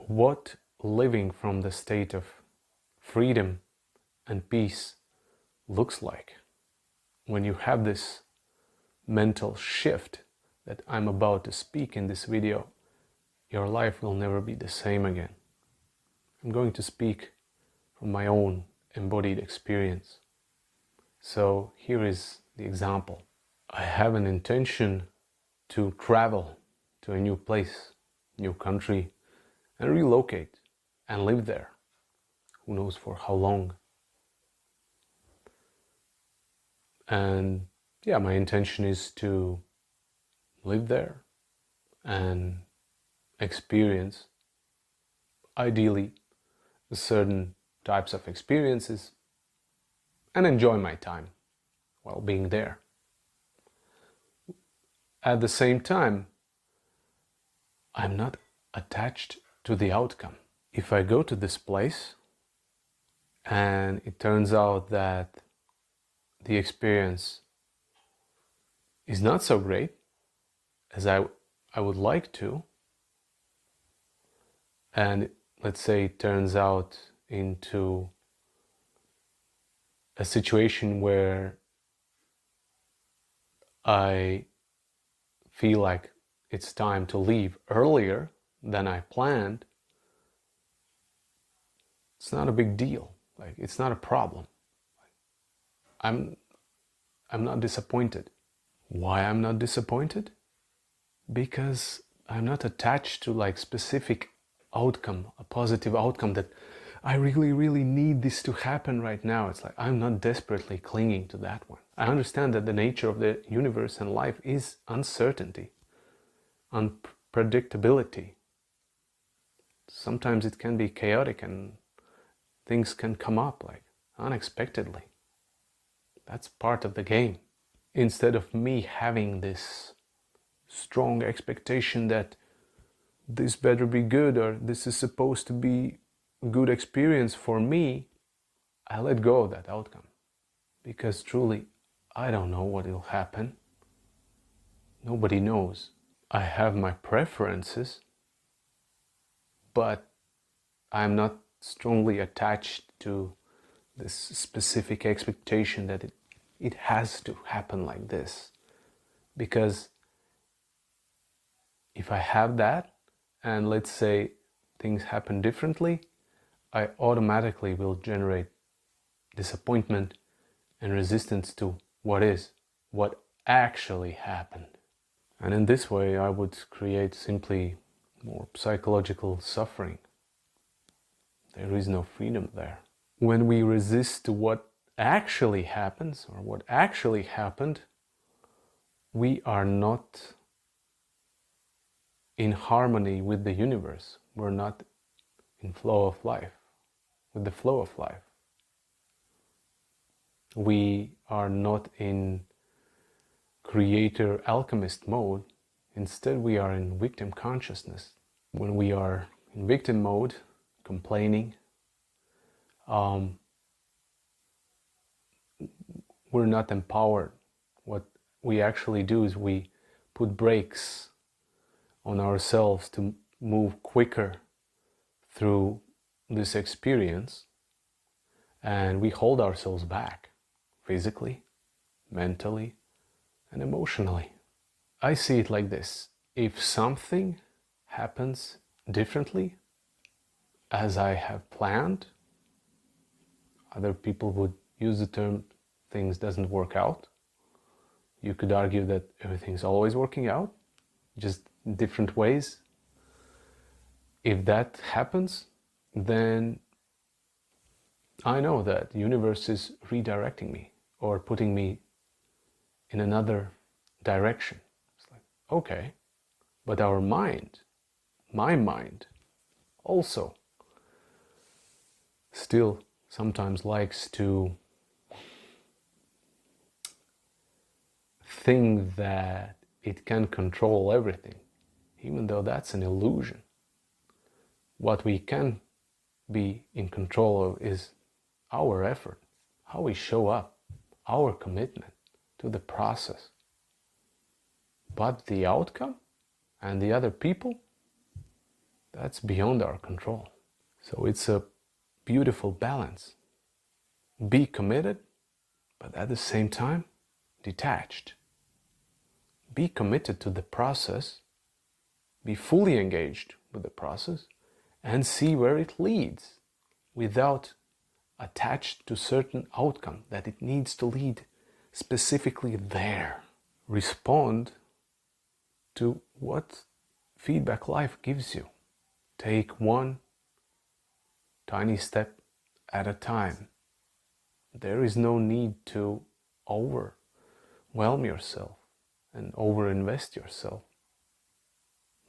what living from the state of freedom and peace looks like. When you have this mental shift that I'm about to speak in this video, your life will never be the same again. I'm going to speak from my own embodied experience. So here is the example. I have an intention to travel to a new place, new country, and relocate and live there. Who knows for how long. And yeah, my intention is to live there and experience, ideally, certain types of experiences and enjoy my time while being there. At the same time, I'm not attached to the outcome. If I go to this place and it turns out that the experience is not so great as I would like to, and let's say it turns out into a situation where I feel like it's time to leave earlier than I planned, it's not a big deal. Like, it's not a problem. I'm not disappointed. Why I'm not disappointed? Because I'm not attached to like specific outcome, a positive outcome that I really need this to happen right now. It's like I'm not desperately clinging to that one. I understand that the nature of the universe and life is uncertainty, unpredictability. Sometimes it can be chaotic and things can come up like unexpectedly. That's part of the game. Instead of me having this strong expectation that this better be good or this is supposed to be a good experience for me, I let go of that outcome. Because truly, I don't know what will happen. Nobody knows. I have my preferences, but I'm not strongly attached to this specific expectation that it has to happen like this. Because if I have that, and let's say things happen differently, I automatically will generate disappointment and resistance to what actually happened. And in this way, I would create simply more psychological suffering. There is no freedom there. When we resist to what actually happens or what actually happened, we are not in harmony with the universe. We're not in flow of life, with the flow of life. We are not in creator alchemist mode. Instead, we are in victim consciousness. When we are in victim mode, complaining, we're not empowered. What we actually do is we put brakes on ourselves to move quicker through this experience, and we hold ourselves back physically, mentally, and emotionally. I see it like this: if something happens differently as I have planned, other people would use the term things doesn't work out. You could argue that everything's always working out, just in different ways. If that happens, then I know that the universe is redirecting me or putting me in another direction. It's like, okay, but our mind, my mind, also still sometimes likes to think that it can control everything, even though that's an illusion. What we can be in control of is our effort, how we show up, our commitment to the process. But the outcome and the other people, That's beyond our control. So it's a beautiful balance. Be committed, but at the same time, detached. Be committed to the process, be fully engaged with the process, and see where it leads without attached to certain outcome that it needs to lead specifically there. Respond to what feedback life gives you. Take one tiny step at a time. There is no need to overwhelm yourself and overinvest yourself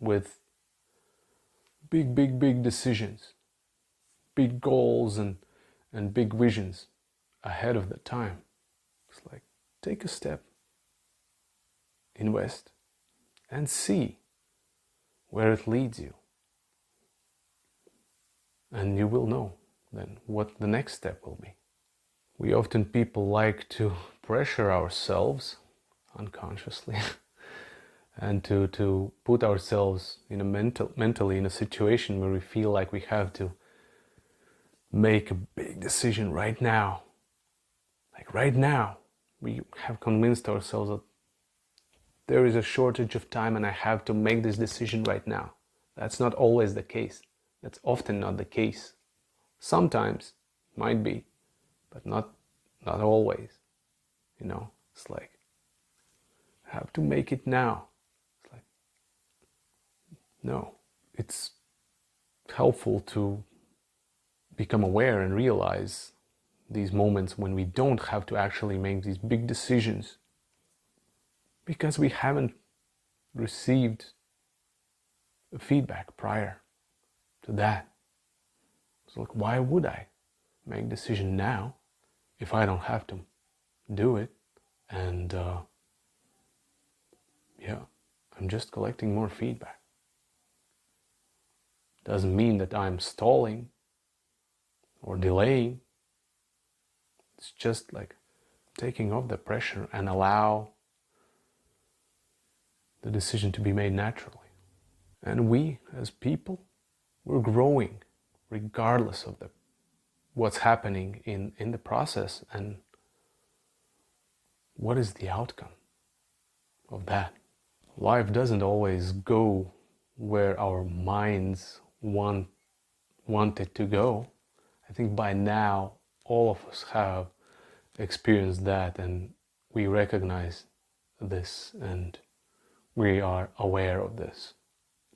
with big decisions, big goals and big visions ahead of the time. It's like, take a step, invest, and see where it leads you. And you will know then what the next step will be. We often, people like to pressure ourselves unconsciously and to put ourselves in a mentally in a situation where we feel like we have to make a big decision right now. Like right now, we have convinced ourselves that there is a shortage of time and I have to make this decision right now. That's not always the case. That's often not the case. Sometimes might be, but not always. You know, it's like, I have to make it now. It's like, no. It's helpful to become aware and realize these moments when we don't have to actually make these big decisions because we haven't received feedback prior to that. So like, why would I make a decision now if I don't have to do it? And yeah, I'm just collecting more feedback. Doesn't mean that I'm stalling or delaying. It's just like taking off the pressure and allow the decision to be made naturally. And we, as people, we're growing regardless of what's happening in the process and what is the outcome of that. Life doesn't always go where our minds want it to go. I think by now all of us have experienced that, and we recognize this and we are aware of this.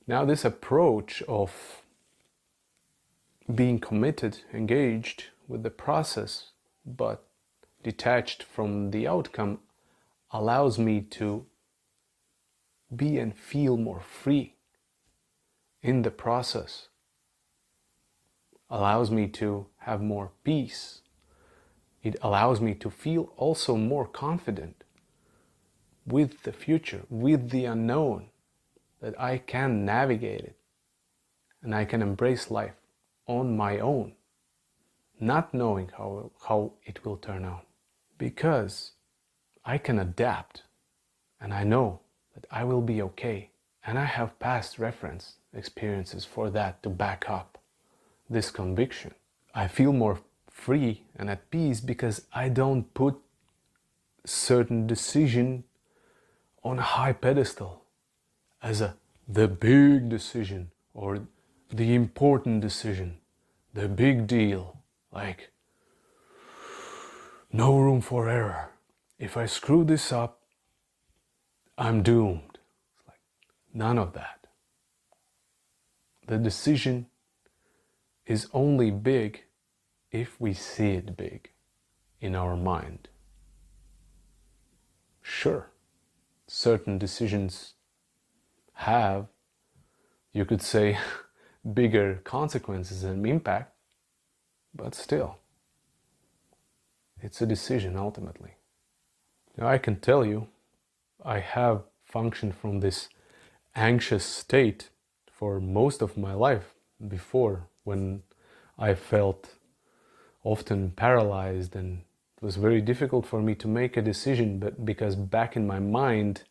Now this approach of being committed, engaged with the process, but detached from the outcome, allows me to be and feel more free in the process, allows me to have more peace. It allows me to feel also more confident with the future, with the unknown, that I can navigate it and I can embrace life on my own, not knowing how it will turn out, because I can adapt and I know that I will be okay, and I have past reference experiences for that to back up this conviction. I feel more free and at peace because I don't put certain decision on a high pedestal as the big decision or the important decision, the big deal, like no room for error. If I screw this up, I'm doomed. It's like none of that. The decision is only big if we see it big in our mind. Sure, certain decisions have, you could say, bigger consequences and impact, but still, it's a decision ultimately. Now I can tell you, I have functioned from this anxious state for most of my life before, when I felt often paralyzed and it was very difficult for me to make a decision, but because back in my mind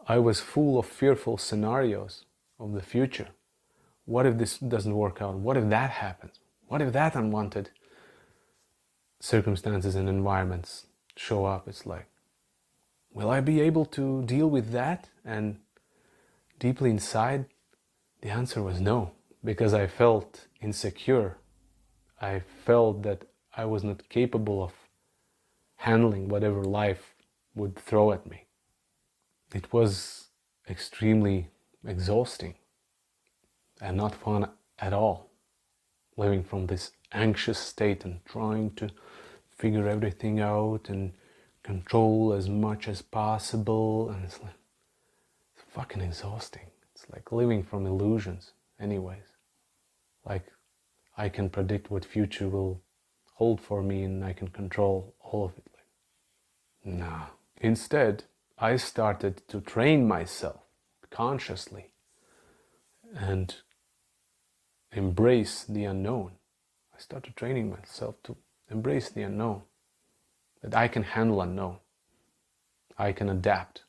I was full of fearful scenarios of the future, What if this doesn't work out? What if that happens? What if that unwanted circumstances and environments show up? It's like, will I be able to deal with that? And deeply inside, the answer was no, because I felt insecure. I felt that I was not capable of handling whatever life would throw at me. It was extremely exhausting and not fun at all, living from this anxious state and trying to figure everything out and control as much as possible. And it's like, it's fucking exhausting. It's like living from illusions anyways. Like, I can predict what future will hold for me and I can control all of it. Like, nah. Instead, I started to train myself consciously and embrace the unknown. I started training myself to embrace the unknown, that I can handle unknown, I can adapt,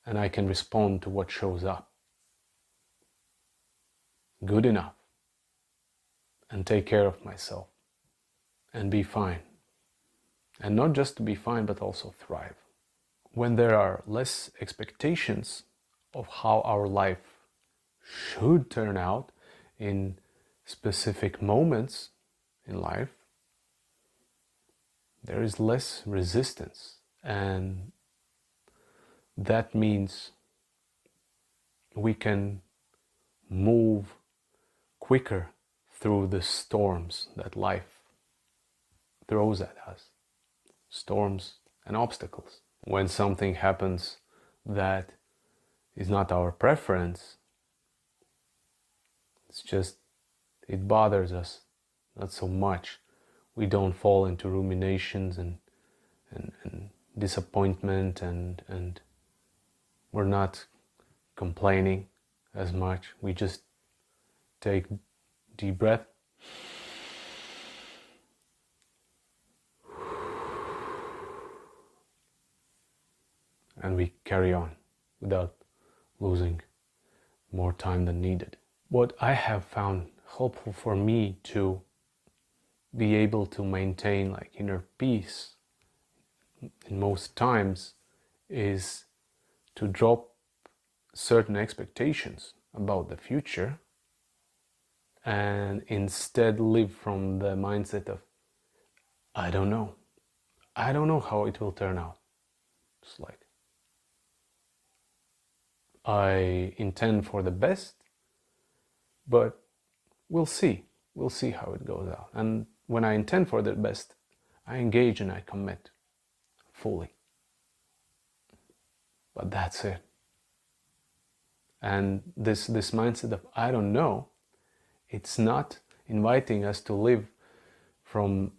and I can respond to what shows up. Good enough, and take care of myself, and be fine. And not just to be fine, but also thrive. When there are less expectations of how our life should turn out in specific moments in life, there is less resistance, and that means we can move quicker through the storms that life throws at us, storms and obstacles. When something happens that is not our preference, it's just, it bothers us not so much. We don't fall into ruminations and disappointment, and we're not complaining as much. We just take deep breath and we carry on without losing more time than needed. What I have found helpful for me to be able to maintain like inner peace in most times is to drop certain expectations about the future and instead live from the mindset of, I don't know. I don't know how it will turn out. It's like, I intend for the best, but we'll see. We'll see how it goes out. And when I intend for the best, I engage and I commit fully. But that's it. And this mindset of I don't know, it's not inviting us to live from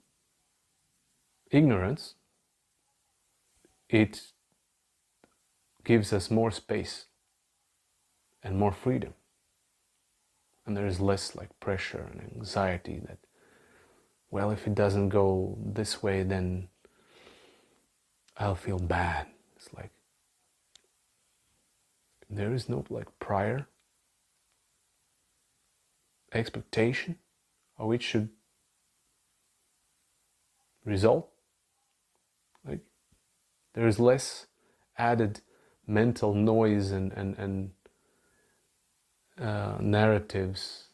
ignorance. It gives us more space and more freedom. And there is less like pressure and anxiety that, well, if it doesn't go this way, then I'll feel bad. It's like, there is no like prior expectation of which should result. Like, there is less added mental noise and narratives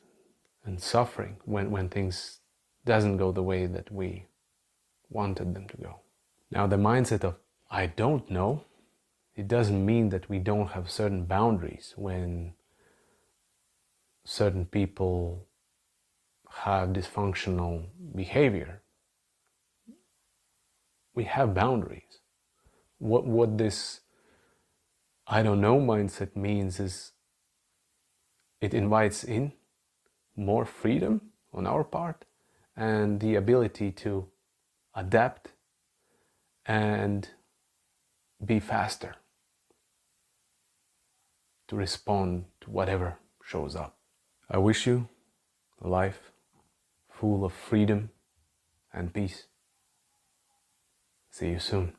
and suffering when things doesn't go the way that we wanted them to go. Now, the mindset of I don't know, it doesn't mean that we don't have certain boundaries when certain people have dysfunctional behavior. We have boundaries. What this I don't know mindset means is it invites in more freedom on our part and the ability to adapt and be faster, to respond to whatever shows up. I wish you a life full of freedom and peace. See you soon.